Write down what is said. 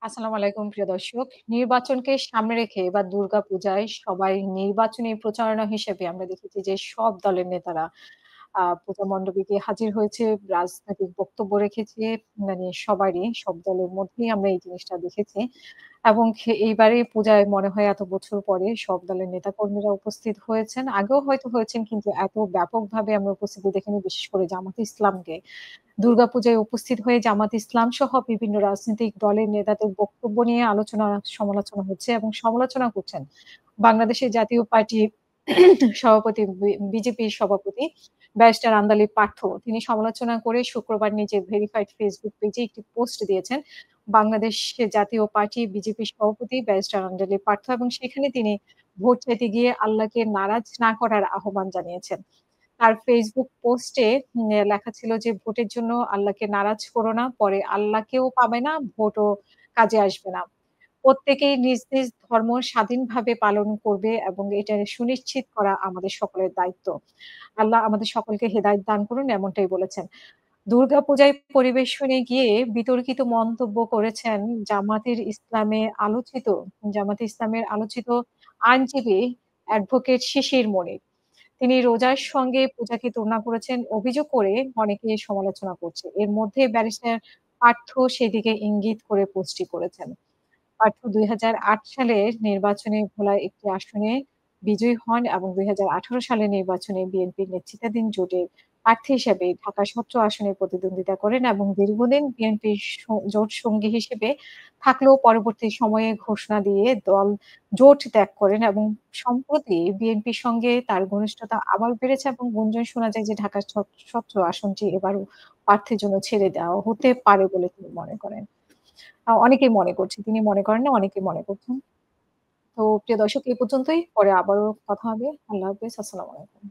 আসসালামু আলাইকুম প্রিয় দর্শক। নির্বাচনকে সামনে রেখে এবার দুর্গাপূজায় সবাই নির্বাচনী প্রচারণা হিসেবে আমরা দেখেছি যে সব দলের নেতারা পূজা মণ্ডপে গিয়ে হাজির হয়েছে, রাজনৈতিক বক্তব্য রেখেছে। মানে সবারই, সব দলের মধ্যেই আমরা এই জিনিসটা দেখেছি। এবং এইবারে পূজায় মনে হয় এত বছর পরে সব দলের নেতাকর্মীরা উপস্থিত হয়েছেন। আগেও হয়তো হয়েছেন কিন্তু এত ব্যাপকভাবে আমরা উপস্থিতি দেখিনি বিশেষ করে জামাতে ইসলামকে। দুর্গাপূজায় উপস্থিত হয়ে জামাত ইসলাম সহ বিভিন্ন রাজনৈতিক দলের নেতাদের বক্তব্য নিয়ে আলোচনা সমালোচনা হচ্ছে এবং সমালোচনা করছেন বাংলাদেশের জাতীয় পার্টির সভাপতি বিজেপির সভাপতি ব্যারিস্টার আন্দালিব পার্থ। তিনি সমালোচনা করে শুক্রবার নিজের ভেরিফাইড ফেসবুক পেজে একটি পোস্ট দিয়েছেন। বাংলাদেশের জাতীয় পার্টি বিজেপির সভাপতি ব্যারিস্টার আন্দালিব পার্থ এবং সেখানে তিনি ভোট চাইতে গিয়ে আল্লাহকে নারাজ না করার আহ্বান জানিয়েছেন। তার Facebook পোস্টে লেখা ছিল যে, "ভোটের জন্য আল্লাহকে নারাজ করো না। পরে আল্লাহকেও পাবে না, ভোটও কাজে আসবে না। প্রত্যেকেই নিজ, নিজ ধর্ম স্বাধীনভাবে পালন করবে এবং এটা সুনিশ্চিত করা আমাদের সকলের দায়িত্ব। আল্লাহ আমাদের সকলকে হেদায়েত দান করুন" এমনটাই বলেছেন। দুর্গাপূজায় পরিবেশনে গিয়ে বিতর্কিত মন্তব্য করেছেন জামাতে ইসলামের আলোচিত আইনজীবী অ্যাডভোকেট শিশির মনির। তিনি রোজার সঙ্গে পূজাকে তুলনা করেছেন অভিযোগ করে অনেকে সমালোচনা করছে। এর মধ্যে ব্যারিস্টার পার্থ সেদিকে ইঙ্গিত করে পোস্টটি করেছেন। পার্থ ২০০৮ সালের নির্বাচনে ভোলার একটি আসনে বিজয়ী হন এবং ২০১৮ সালের নির্বাচনে বিএনপির নেতৃত্বাধীন জোটের প্রার্থী হিসেবে ঢাকা ১৭ আসনে প্রতিদ্বন্দ্বিতা করেন এবং দীর্ঘদিন বিএনপির জোট সঙ্গী হিসেবে থাকলেও পরবর্তী সময়ে ঘোষণা দিয়ে জোট ত্যাগ করেন এবং সম্প্রতি বিএনপির সঙ্গে তার ঘনিষ্ঠতা আবার বেড়েছে এবং গুঞ্জন শোনা যায় যে ঢাকা ১৭ আসনটি এবারও প্রার্থীর জন্য ছেড়ে দেওয়া হতে পারে বলে তিনি মনে করেন। অনেকেই মনে করছে। তিনি মনে করেন না, অনেকেই মনে করছেন। তো প্রিয় দর্শক এই পর্যন্তই। পরে আবারও কথা হবে। আল্লাহ হাফেজ। আসসালামু আলাইকুম।